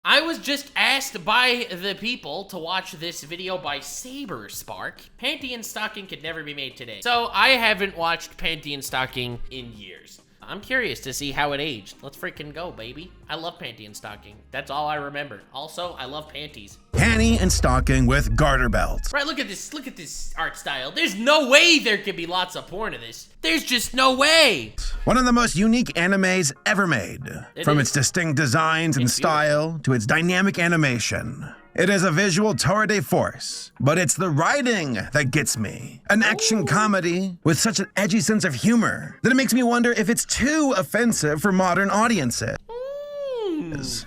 I was just asked by the people to watch this video by Saberspark. Panty and Stocking could never be made today. So I haven't watched Panty and Stocking in years. I'm curious to see how it aged. Let's freaking go, baby. I love Panty and Stocking. That's all I remember. Also, I love panties. Panty and Stocking with garterbelt. Right, look at this art style. There's no way there could be lots of porn in this. There's just no way. One of the most unique animes ever made. From its distinct designs and style to its dynamic animation. It is a visual tour de force, but it's the writing that gets me. An action comedy with such an edgy sense of humor that it makes me wonder if it's too offensive for modern audiences.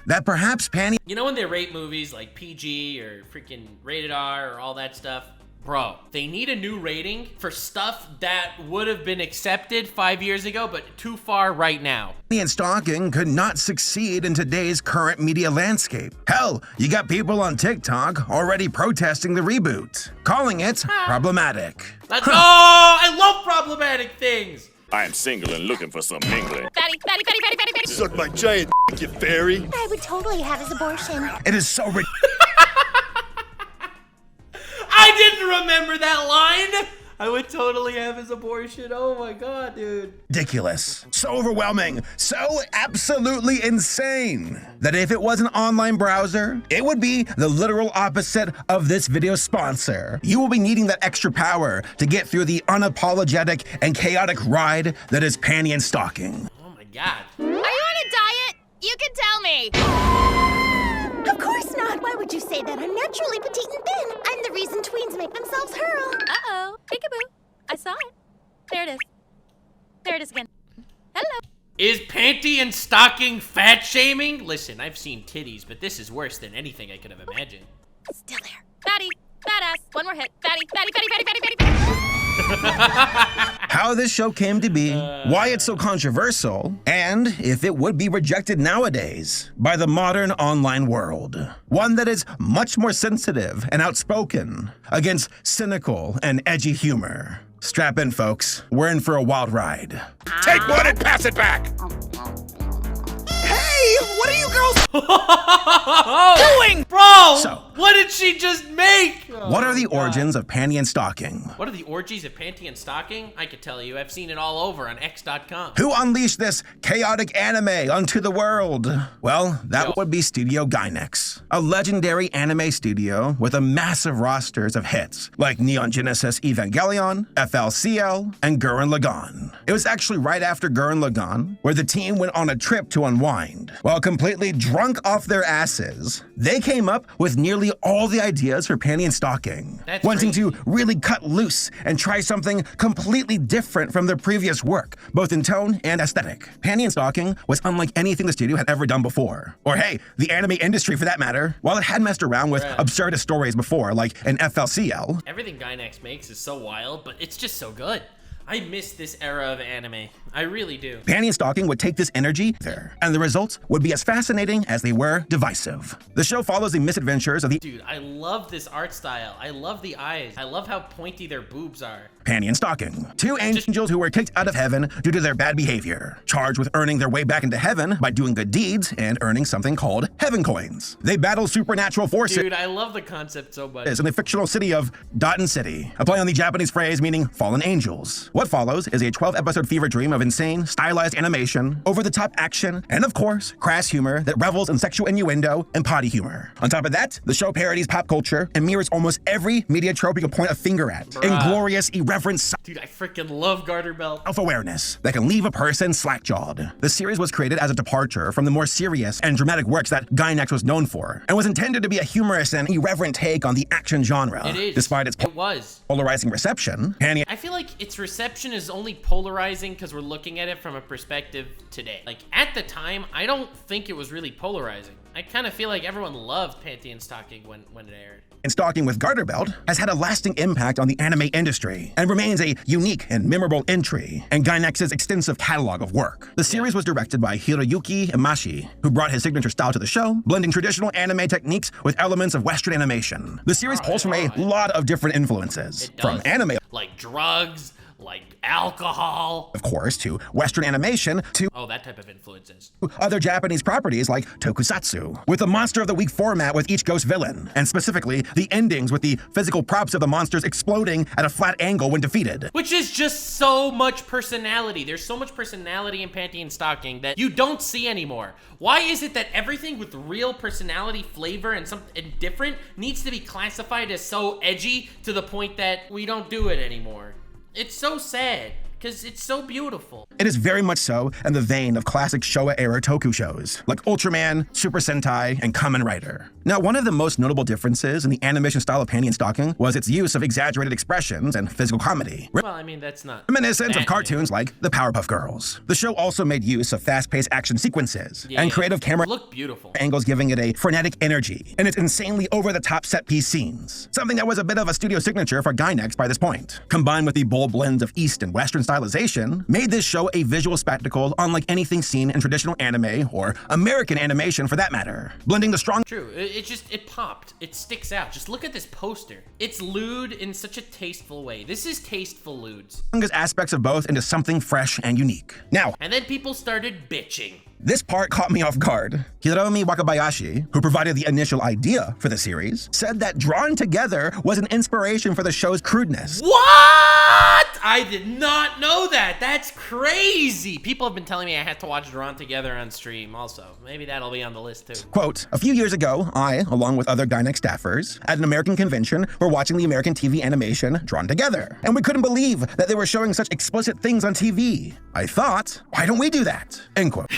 That perhaps Panty... You know when they rate movies like PG or freaking rated R or all that stuff? Bro, they need a new rating for stuff that would have been accepted 5 years ago, but too far right now. Panty and Stocking could not succeed in today's current media landscape. Hell, you got people on TikTok already protesting the reboot, calling it problematic. Let's go! I love problematic things! I am single and looking for some mingling. Fatty. Suck my giant you fairy. I would totally have his abortion. It is so ridiculous. I didn't remember that line! I would totally have his abortion. Oh my god, dude. Ridiculous. So overwhelming. So absolutely insane that if it was an online browser, it would be the literal opposite of this video's sponsor. You will be needing that extra power to get through the unapologetic and chaotic ride that is Panty and Stocking. Oh my god. Are you on a diet? You can tell me. Of course not. Why would you say that? I'm naturally petite and thin. I'm the reason tweens make themselves hurl. Uh-oh. Peekaboo. I saw it. There it is. There it is again. Hello. Is Panty and Stocking fat shaming? Listen, I've seen titties, but this is worse than anything I could have imagined. Still there. Fatty. Fat ass. One more hit. Fatty. How this show came to be, why it's so controversial, and if it would be rejected nowadays by the modern online world. One that is much more sensitive and outspoken against cynical and edgy humor. Strap in, folks. We're in for a wild ride. Take one and pass it back. Hey, what are you girls doing? Bro, So, what did she just make? what are the origins of Panty and Stocking? What are the orgies of Panty and Stocking? I could tell you. I've seen it all over on x.com. Who unleashed this chaotic anime onto the world? Well, that would be Studio Gainax, a legendary anime studio with a massive rosters of hits like Neon Genesis Evangelion, FLCL, and Gurren Lagann. It was actually right after Gurren Lagann where the team went on a trip to unwind. While completely drunk off their asses, they came up with nearly all the ideas for Panty and Stocking, That's wanting crazy. to really cut loose and try something completely different from their previous work, both in tone and aesthetic. Panty and Stocking was unlike anything the studio had ever done before. Or hey, the anime industry for that matter. While it had messed around with absurdist stories before, like an FLCL, Everything Gainax makes is so wild, but it's just so good. I miss this era of anime. I really do. Panty and Stocking would take this energy there, and the results would be as fascinating as they were divisive. The show follows the misadventures of the Dude, I love this art style. I love the eyes. I love how pointy their boobs are. Panty and Stocking, two angels who were kicked out of heaven due to their bad behavior, charged with earning their way back into heaven by doing good deeds and earning something called heaven coins. They battle supernatural forces Dude, I love the concept so much. in the fictional city of Dotton City, a play on the Japanese phrase meaning fallen angels. What follows is a 12-episode fever dream of insane, stylized animation, over-the-top action, and of course, crass humor that revels in sexual innuendo and potty humor. On top of that, the show parodies pop culture and mirrors almost every media trope you can point a finger at. Inglorious, irreverent Dude, I freaking love garterbelt. self-awareness that can leave a person slack-jawed. The series was created as a departure from the more serious and dramatic works that Gainax was known for, and was intended to be a humorous and irreverent take on the action genre. It is. Despite its It was. polarizing reception, Panty I feel like its reception is only polarizing because we're looking at it from a perspective today. Like, at the time, I don't think it was really polarizing. I kind of feel like everyone loved Panty and Stocking when it aired. and Stocking with garterbelt has had a lasting impact on the anime industry and remains a unique and memorable entry in Gainax's extensive catalog of work. The series was directed by Hiroyuki Imashi, who brought his signature style to the show, blending traditional anime techniques with elements of Western animation. The series pulls from a lot of different influences, from anime like drugs, like alcohol. Of course, to Western animation, to that type of influences. other Japanese properties like tokusatsu, with a Monster of the Week format with each ghost villain, and specifically the endings with the physical props of the monsters exploding at a flat angle when defeated. Which is just so much personality. There's so much personality in Panty and Stocking that you don't see anymore. Why is it that everything with real personality, flavor, and something different needs to be classified as so edgy to the point that we don't do it anymore? It's so sad, because it's so beautiful. It is very much so in the vein of classic Showa-era toku shows, like Ultraman, Super Sentai, and Kamen Rider. Now, one of the most notable differences in the animation style of Panty and Stocking was its use of exaggerated expressions and physical comedy. Well, I mean, that's not Reminiscent of cartoons like the Powerpuff Girls. The show also made use of fast-paced action sequences and creative camera look beautiful angles, giving it a frenetic energy and its insanely over-the-top set-piece scenes, something that was a bit of a studio signature for Gainax by this point. Combined with the bold blends of East and Western stylization, made this show a visual spectacle unlike anything seen in traditional anime or American animation for that matter, blending the strong it popped. It sticks out. Just look at this poster. It's lewd in such a tasteful way. This is tasteful lewds. aspects of both into something fresh and unique. Now, and then people started bitching. This part caught me off guard. Hiromi Wakabayashi, who provided the initial idea for the series, said that Drawn Together was an inspiration for the show's crudeness. What? I did not know that. That's crazy. People have been telling me I have to watch Drawn Together on stream also. Maybe that'll be on the list too. Quote, a few years ago, I, along with other Gainax staffers, at an American convention, were watching the American TV animation Drawn Together, and we couldn't believe that they were showing such explicit things on TV. I thought, why don't we do that? End quote.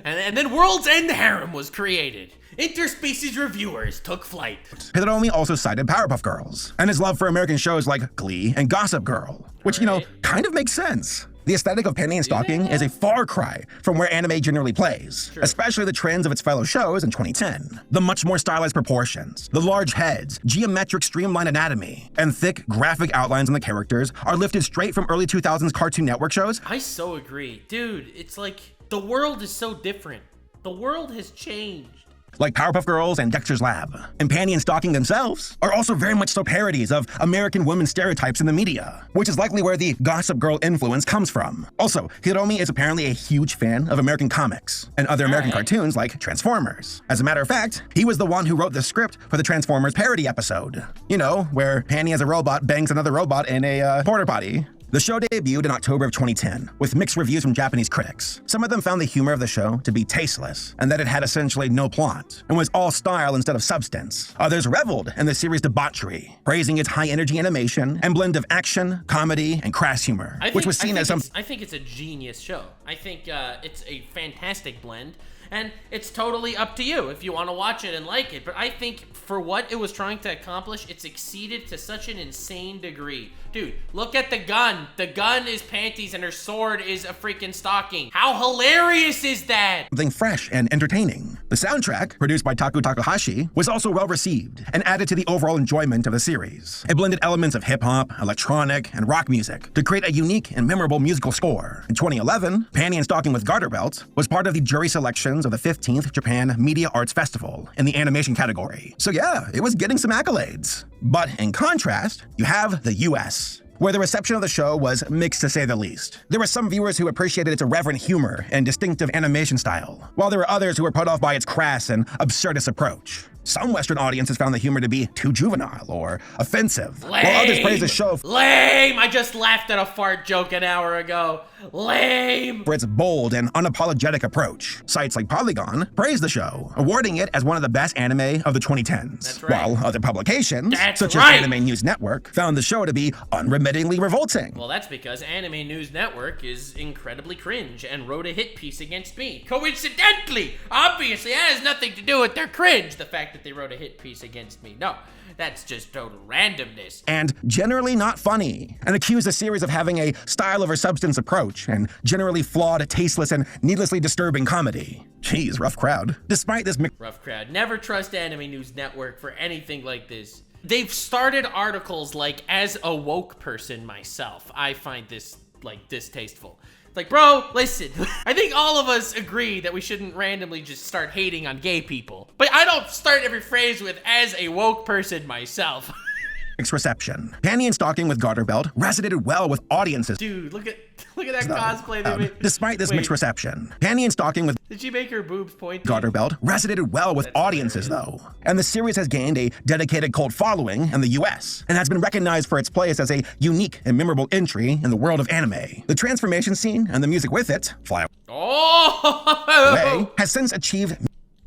And then World's End Harem was created. Interspecies reviewers took flight. Hiromi also cited Powerpuff Girls and his love for American shows like Glee and Gossip Girl, which, kind of makes sense. The aesthetic of Panty and Stocking is a far cry from where anime generally plays, especially the trends of its fellow shows in 2010. The much more stylized proportions, the large heads, geometric streamlined anatomy, and thick graphic outlines on the characters are lifted straight from early 2000s Cartoon Network shows. I so agree. Dude, it's like the world is so different. The world has changed. Like Powerpuff Girls and Dexter's Lab. And Panty and Stocking themselves are also very much so parodies of American women's stereotypes in the media, which is likely where the Gossip Girl influence comes from. Also, Hiromi is apparently a huge fan of American comics and other American cartoons like Transformers. As a matter of fact, he was the one who wrote the script for the Transformers parody episode. You know, where Panty as a robot bangs another robot in a porta potty. The show debuted in October of 2010, with mixed reviews from Japanese critics. Some of them found the humor of the show to be tasteless, and that it had essentially no plot, and was all style instead of substance. Others reveled in the series' debauchery, praising its high-energy animation and blend of action, comedy, and crass humor, which was seen as some... I think it's a genius show. I think it's a fantastic blend, and it's totally up to you if you want to watch it and like it. But I think for what it was trying to accomplish, it succeeded to such an insane degree. Dude, look at the gun. The gun is panties and her sword is a freaking stocking. How hilarious is that? Something fresh and entertaining. The soundtrack, produced by Taku Takahashi, was also well received and added to the overall enjoyment of the series. It blended elements of hip-hop, electronic, and rock music to create a unique and memorable musical score. In 2011, Panty and Stocking with Garterbelt was part of the jury selections of the 15th Japan Media Arts Festival in the animation category. So yeah, it was getting some accolades. But in contrast, you have the US, where the reception of the show was mixed to say the least. There were some viewers who appreciated its irreverent humor and distinctive animation style, while there were others who were put off by its crass and absurdist approach. Some Western audiences found the humor to be too juvenile or offensive, while others praised the show lame! I just laughed at a fart joke an hour ago. Lame! For its bold and unapologetic approach. Sites like Polygon praised the show, awarding it as one of the best anime of the 2010s. That's right. While other publications, such as Anime News Network, found the show to be unremittingly revolting. Well, that's because Anime News Network is incredibly cringe and wrote a hit piece against me. Coincidentally! Obviously, that has nothing to do with their cringe, the fact that they wrote a hit piece against me. No, that's just total randomness. And generally not funny, and accused the series of having a style over substance approach and generally flawed, tasteless, and needlessly disturbing comedy. Jeez, rough crowd. Despite this rough crowd. Never trust Anime News Network for anything like this. They've started articles like, as a woke person myself, I find this, like, distasteful. Like, bro, listen, I think all of us agree that we shouldn't randomly just start hating on gay people. But I don't start every phrase with, as a woke person myself. mixed reception. Panty and Stocking with garterbelt resonated well with audiences. Dude, look at that cosplay they made. Despite this mixed reception, Panty and Stocking with Did she make her boobs pointy? garterbelt resonated well with audiences, though. And the series has gained a dedicated cult following in the US and has been recognized for its place as a unique and memorable entry in the world of anime. The transformation scene and the music with it, Fly Away, has since achieved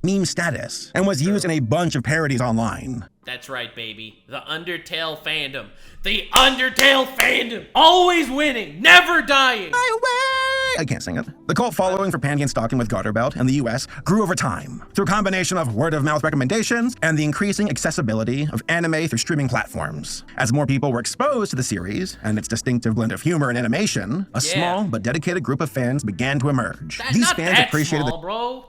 meme status and was used in a bunch of parodies online. That's right, baby. The Undertale fandom. The Undertale fandom! Always winning, never dying! I can't sing it. The cult following for Panty and Stocking with garterbelt in the US grew over time through a combination of word-of-mouth recommendations and the increasing accessibility of anime through streaming platforms. As more people were exposed to the series and its distinctive blend of humor and animation, a small but dedicated group of fans began to emerge. These fans appreciated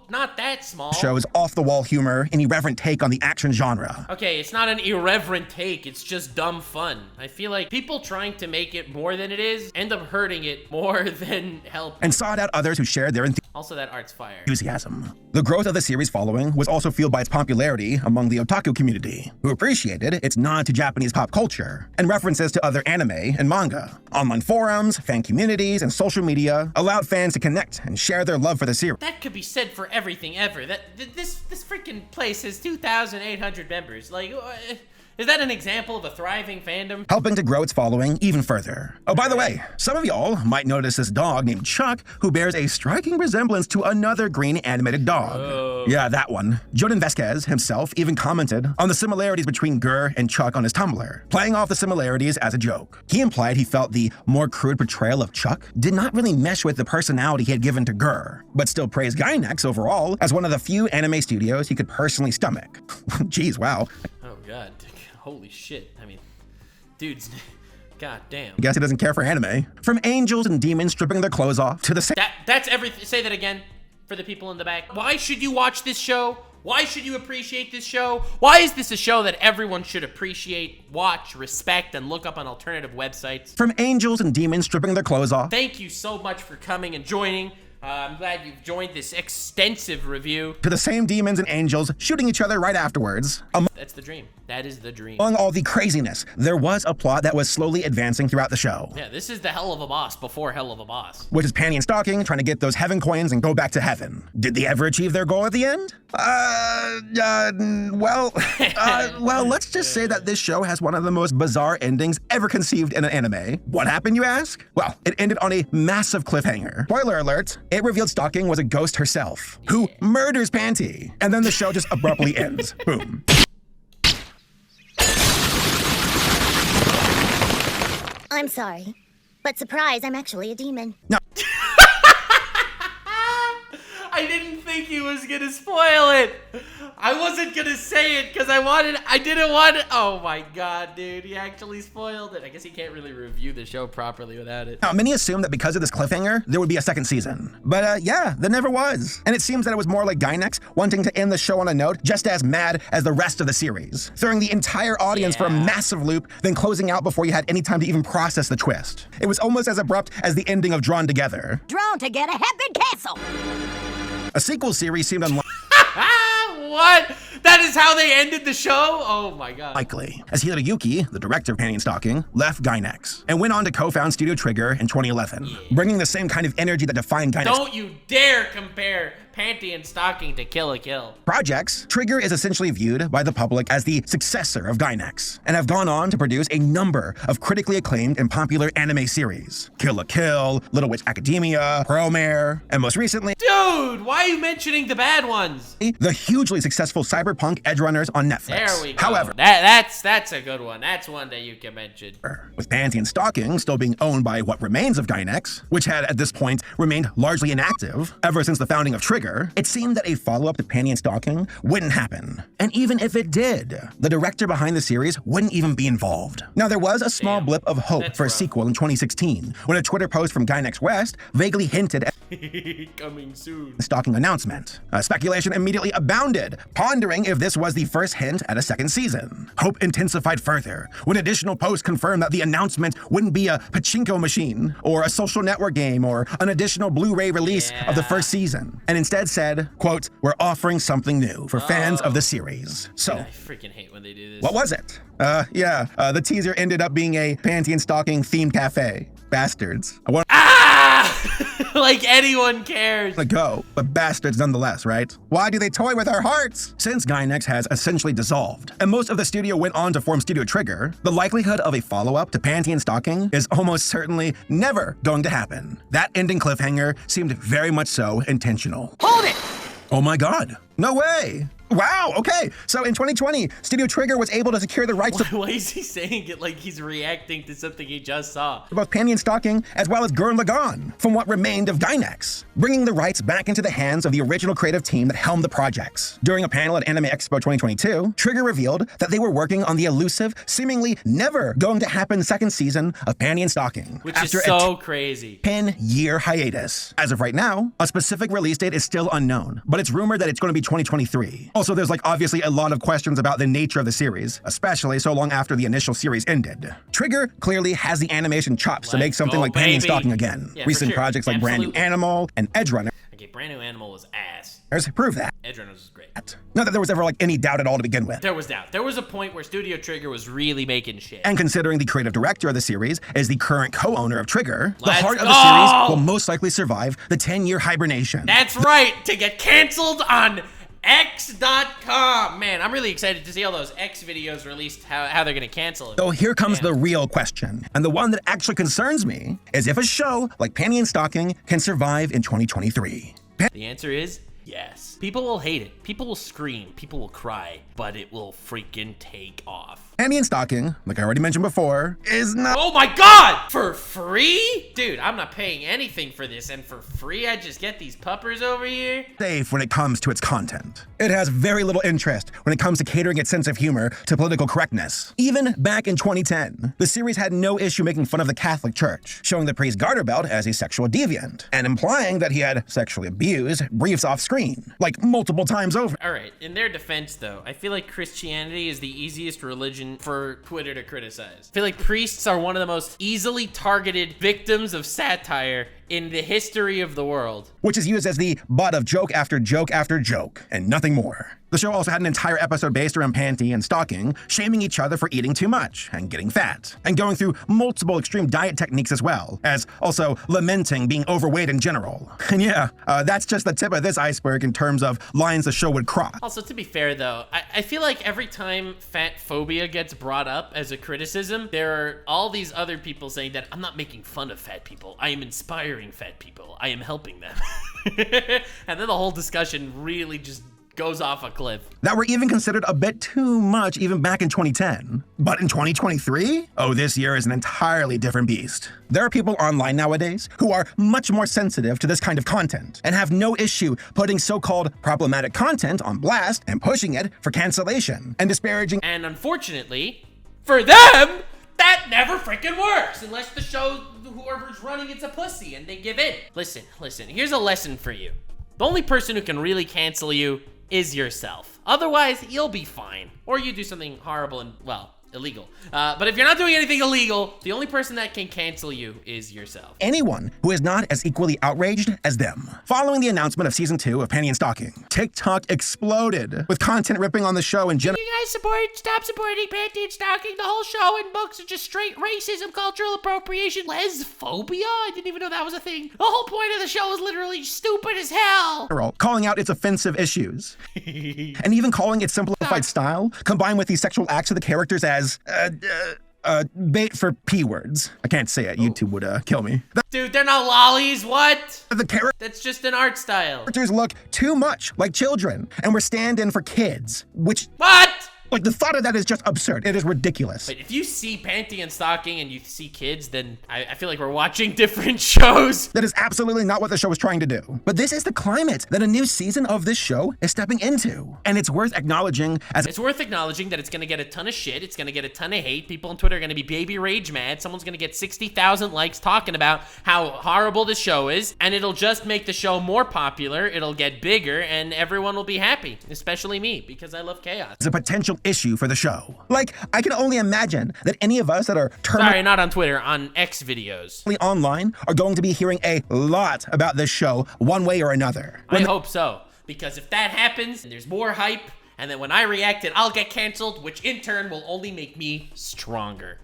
Not that small. the show's off-the-wall humor and irreverent take on the action genre. Okay, it's not an irreverent take, it's just dumb fun. I feel like people trying to make it more than it is end up hurting it more than helping. And sought out others who shared their Also, that art's fire. enthusiasm. The growth of the series following was also fueled by its popularity among the otaku community, who appreciated its nod to Japanese pop culture and references to other anime and manga. Online forums, fan communities, and social media allowed fans to connect and share their love for the series. That could be said for everything ever. This freaking place has 2,800 members. Like, is that an example of a thriving fandom? Helping to grow its following even further. Oh, by the way, some of y'all might notice this dog named Chuck, who bears a striking resemblance to another green animated dog. Yeah, that one. Jordan Vasquez himself even commented on the similarities between Gur and Chuck on his Tumblr, playing off the similarities as a joke. He implied he felt the more crude portrayal of Chuck did not really mesh with the personality he had given to Gur, but still praised Gainax overall as one of the few anime studios he could personally stomach. Jeez, wow. Oh, God. Holy shit. I mean, dudes, god damn. I guess he doesn't care for anime. From angels and demons stripping their clothes off to the That's everything. Say that again for the people in the back. Why should you watch this show? Why should you appreciate this show? Why is this a show that everyone should appreciate, watch, respect, and look up on alternative websites? From angels and demons stripping their clothes off. Thank you so much for coming and joining. I'm glad you've joined this extensive review. To the same demons and angels shooting each other right afterwards. That's the dream. That is the dream. Among all the craziness, there was a plot that was slowly advancing throughout the show. Yeah, this is the hell of a boss before hell of a boss. Which is Panty and Stocking trying to get those heaven coins and go back to heaven. Did they ever achieve their goal at the end? Well, let's just say that this show has one of the most bizarre endings ever conceived in an anime. What happened, you ask? Well, it ended on a massive cliffhanger. Spoiler alert, it revealed Stocking was a ghost herself, who murders Panty. And then the show just abruptly ends. Boom. I'm sorry, but surprise, I'm actually a demon. No. I didn't think he was gonna spoil it. I wasn't gonna say it because I didn't want it. Oh my god, dude, he actually spoiled it. I guess he can't really review the show properly without it. Now, many assumed that because of this cliffhanger, there would be a second season. But yeah, there never was. And it seems that it was more like Gainax wanting to end the show on a note just as mad as the rest of the series, throwing the entire audience for a massive loop, then closing out before you had any time to even process the twist. It was almost as abrupt as the ending of Drawn Together. Drawn Together have been canceled. A sequel series seemed unlikely. What? That is how they ended the show? Oh my god. As Hiroyuki, the director of Panty and Stocking, left Gainax and went on to co-found Studio Trigger in 2011, bringing the same kind of energy that defined Gainax. Don't you dare compare Panty and Stocking to Kill la Kill. Projects. Trigger is essentially viewed by the public as the successor of Gainax, and have gone on to produce a number of critically acclaimed and popular anime series. Kill la Kill, Little Witch Academia, Promare, and most recently, dude, why are you mentioning the bad ones? The hugely successful cyberpunk edgerunners on Netflix. There we go. However, that's a good one. That's one that you can mention. With Panty and Stocking still being owned by what remains of Gainax, which had at this point remained largely inactive ever since the founding of Trigger, it seemed that a follow-up to Panty and Stocking wouldn't happen. And even if it did, the director behind the series wouldn't even be involved. Now, there was a small blip of hope for a sequel in 2016, when a Twitter post from Gainax West vaguely hinted at coming soon the Stocking announcement. Speculation immediately abounded, pondering if this was the first hint at a second season. Hope intensified further when additional posts confirmed that the announcement wouldn't be a pachinko machine, or a social network game, or an additional Blu-ray release of the first season. And instead said, quote, "We're offering something new for fans of the series." So, I freaking hate when they do this. what was it? The teaser ended up being a Panty and Stocking themed cafe. Bastards. I want Like anyone cares. to go, but bastards nonetheless, right? Why do they toy with our hearts? Since Gynex has essentially dissolved, and most of the studio went on to form Studio Trigger, the likelihood of a follow-up to Panty and Stocking is almost certainly never going to happen. That ending cliffhanger seemed very much so intentional. Hold it! Oh my god. No way. Wow, okay. So in 2020, Studio Trigger was able to secure the rights to Why is he saying it like he's reacting to something he just saw? both Panty and Stocking as well as Gurren Lagann from what remained of Gynex, bringing the rights back into the hands of the original creative team that helmed the projects. During a panel at Anime Expo 2022, Trigger revealed that they were working on the elusive, seemingly never going to happen second season of Panty and Stocking. Which is so crazy. 10-year hiatus. As of right now, a specific release date is still unknown, but it's rumored that it's going to be 2023. Also, there's obviously a lot of questions about the nature of the series, especially so long after the initial series ended. Trigger clearly has the animation chops to make something like Panty and Stocking again. Yeah, Recent projects like Brand New Animal and Edge Runner Okay, Brand New Animal was ass. prove that. Edge Runners was great. Not that there was ever any doubt at all to begin with. There was doubt. There was a point where Studio Trigger was really making shit. And considering the creative director of the series is the current co-owner of Trigger, the Let's heart of go! the series will most likely survive the 10-year hibernation. That's right, to get canceled on X.com. Man, I'm really excited to see all those X videos released, how they're gonna cancel it. So here comes the real question, and the one that actually concerns me is if a show like Panty and Stocking can survive in 2023. The answer is yes. People will hate it. People will scream. People will cry. But it will freaking take off. Panty and Stocking, like I already mentioned before, is not Oh my god! For free? Dude, I'm not paying anything for this, and for free I just get these puppers over here? safe when it comes to its content. It has very little interest when it comes to catering its sense of humor to political correctness. Even back in 2010, the series had no issue making fun of the Catholic Church, showing the priest Garterbelt as a sexual deviant, and implying that he had sexually abused briefs off screen, like multiple times over. Alright, in their defense though, I feel like Christianity is the easiest religion for Twitter to criticize. I feel like priests are one of the most easily targeted victims of satire in the history of the world. Which is used as the butt of joke after joke after joke, and nothing more. The show also had an entire episode based around Panty and Stocking, shaming each other for eating too much and getting fat, and going through multiple extreme diet techniques as well, as also lamenting being overweight in general. And yeah, that's just the tip of this iceberg in terms of lines the show would cross. Also, to be fair though, I feel like every time fat phobia gets brought up as a criticism, there are all these other people saying that I'm not making fun of fat people, I am inspiring fat people, I am helping them. And then the whole discussion really just goes off a cliff. That were even considered a bit too much even back in 2010. But in 2023? Oh, this year is an entirely different beast. There are people online nowadays who are much more sensitive to this kind of content and have no issue putting so-called problematic content on blast and pushing it for cancellation and disparaging. And unfortunately, for them, that never freaking works unless the show, whoever's running it's a pussy and they give in. Listen, here's a lesson for you. The only person who can really cancel you is yourself. Otherwise, you'll be fine. Or you do something horrible and, well, illegal. But if you're not doing anything illegal, the only person that can cancel you is yourself. Anyone who is not as equally outraged as them. Following the announcement of season 2 of Panty and Stocking, TikTok exploded with content ripping on the show in general. You guys stop supporting Panty and Stocking. The whole show and books are just straight racism, cultural appropriation, lesphobia. I didn't even know that was a thing. The whole point of the show is literally stupid as hell. Calling out its offensive issues. And even calling its simplified style, combined with the sexual acts of the characters as bait for P words. I can't say it. YouTube would kill me. Dude, they're not lollies. What? The That's just an art style. characters look too much like children and were stand-in for kids, which... What? Like, the thought of that is just absurd. It is ridiculous. But if you see Panty and Stocking and you see kids, then I feel like we're watching different shows. That is absolutely not what the show is trying to do. But this is the climate that a new season of this show is stepping into. And it's worth acknowledging as... It's worth acknowledging that it's gonna get a ton of shit. It's gonna get a ton of hate. People on Twitter are gonna be baby rage mad. Someone's gonna get 60,000 likes talking about how horrible the show is. And it'll just make the show more popular. It'll get bigger and everyone will be happy, especially me, because I love chaos. a potential issue for the show. Like, I can only imagine that any of us that are Sorry, not on Twitter, on X videos. Online are going to be hearing a lot about this show one way or another. I hope so, because if that happens, and there's more hype, and then when I react it, I'll get canceled, which in turn will only make me stronger.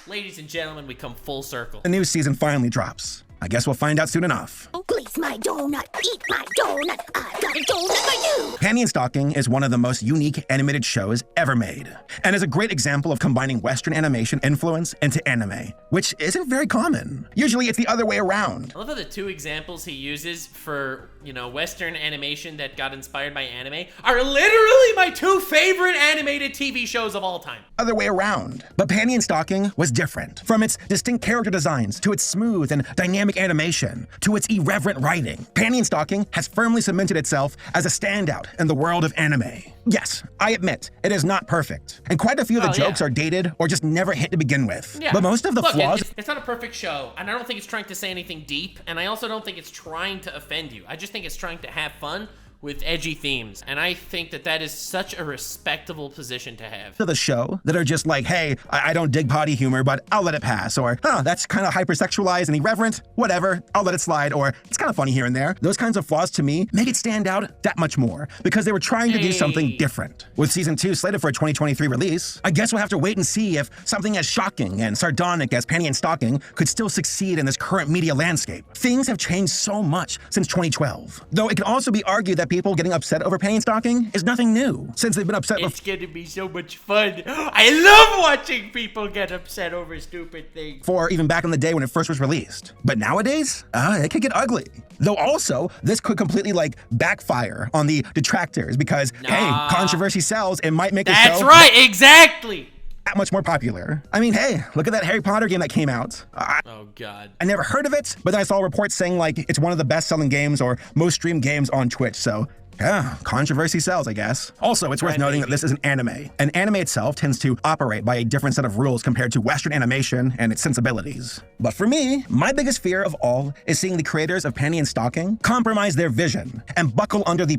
Ladies and gentlemen, we come full circle. The new season finally drops. I guess we'll find out soon enough. Please, my donut, eat my donut. I've got a donut for you. Panty and Stocking is one of the most unique animated shows ever made, and is a great example of combining Western animation influence into anime, which isn't very common. Usually it's the other way around. I love how the two examples he uses for, you know, Western animation that got inspired by anime are literally my two favorite animated TV shows of all time. Other way around. But Panty and Stocking was different. From its distinct character designs, to its smooth and dynamic animation, to its irreverent writing, Panty and Stocking has firmly cemented itself as a standout in the world of anime. Yes, I admit, it is not perfect, and quite a few of the jokes are dated or just never hit to begin with. Yeah. But most of the flaws... It's not a perfect show, and I don't think it's trying to say anything deep, and I also don't think it's trying to offend you. I just think it's trying to have fun with edgy themes, and I think that that is such a respectable position to have. ...of the show that are just like, hey, I don't dig potty humor, but I'll let it pass, or, oh, that's kind of hypersexualized and irreverent, whatever, I'll let it slide, or it's kind of funny here and there. Those kinds of flaws, to me, make it stand out that much more, because they were trying to do something different. With Season 2 slated for a 2023 release, I guess we'll have to wait and see if something as shocking and sardonic as Panty and Stocking could still succeed in this current media landscape. Things have changed so much since 2012. Though it can also be argued that people getting upset over Panty and Stocking is nothing new, since they've been upset It's gonna be so much fun. I love watching people get upset over stupid things. For even back in the day when it first was released. But nowadays, it could get ugly. Though also, this could completely backfire on the detractors because, hey, controversy sells, it might make the show... That's right, exactly! ...that much more popular. I mean, hey, look at that Harry Potter game that came out. Oh, God. I never heard of it, but then I saw reports saying, it's one of the best-selling games or most streamed games on Twitch, so... yeah, controversy sells, I guess. Also, it's worth noting that this is an anime. An anime itself tends to operate by a different set of rules compared to Western animation and its sensibilities. But for me, my biggest fear of all is seeing the creators of Panty and Stocking compromise their vision and buckle under the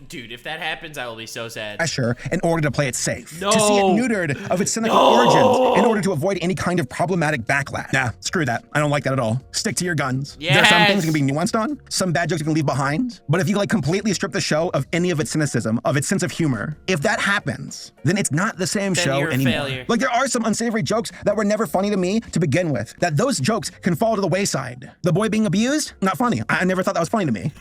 Dude, if that happens, I will be so sad. pressure in order to play it safe. No. To see it neutered of its cynical origins in order to avoid any kind of problematic backlash. Nah, screw that. I don't like that at all. Stick to your guns. Yes. There are some things you can be nuanced on, some bad jokes you can leave behind, but if you completely strip the show of any of its cynicism, of its sense of humor, if that happens, then it's not the same show you're a anymore. failure. There are some unsavory jokes that were never funny to me to begin with, that those jokes can fall to the wayside. The boy being abused? Not funny. I never thought that was funny to me.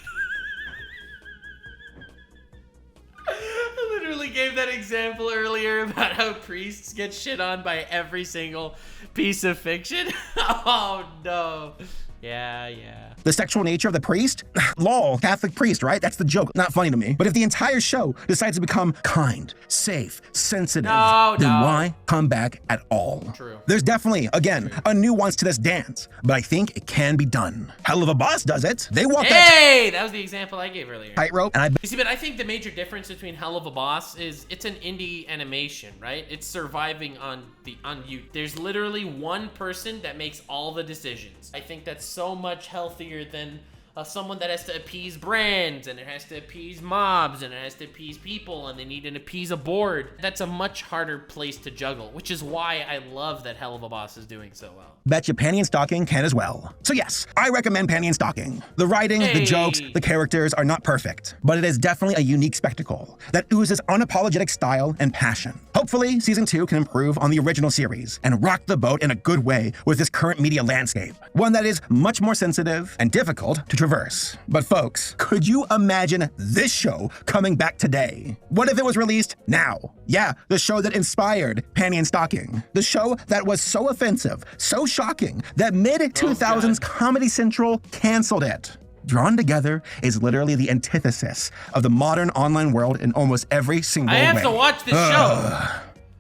Gave that example earlier about how priests get shit on by every single piece of fiction. Oh no. Yeah. The sexual nature of the priest? Lol, Catholic priest, right? That's the joke. Not funny to me. But if the entire show decides to become kind, safe, sensitive, then why come back at all? True. There's definitely, again, a nuance to this dance, but I think it can be done. Hell of a Boss does it. They walk that was the example I gave earlier. tightrope, and You see, but I think the major difference between Hell of a Boss is it's an indie animation, right? It's surviving on YouTube. There's literally one person that makes all the decisions. I think that's so much healthier than someone that has to appease brands, and it has to appease mobs, and it has to appease people, and they need to appease a board. That's a much harder place to juggle, which is why I love that Hell of a Boss is doing so well. Bet you Panty and Stocking can as well. So yes, I recommend Panty and Stocking. The writing, the jokes, the characters are not perfect, but it is definitely a unique spectacle that oozes unapologetic style and passion. Hopefully, Season 2 can improve on the original series and rock the boat in a good way with this current media landscape, one that is much more sensitive and difficult to traverse. But folks, could you imagine this show coming back today? What if it was released now? Yeah, the show that inspired Panty and Stocking. The show that was so offensive, so shocking, that mid-2000s Comedy Central canceled it. Drawn Together is literally the antithesis of the modern online world in almost every single way. I have to watch this show.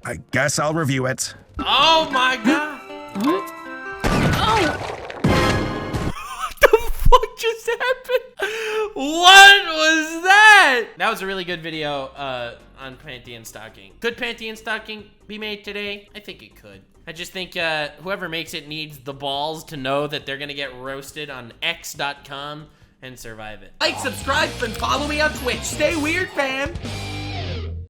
I guess I'll review it. Oh my god. What just happened? What was that? That was a really good video on Panty and Stocking. Could Panty and Stocking be made today? I think it could. I just think whoever makes it needs the balls to know that they're gonna get roasted on x.com and survive it. Like, subscribe, and follow me on Twitch. Stay weird, fam.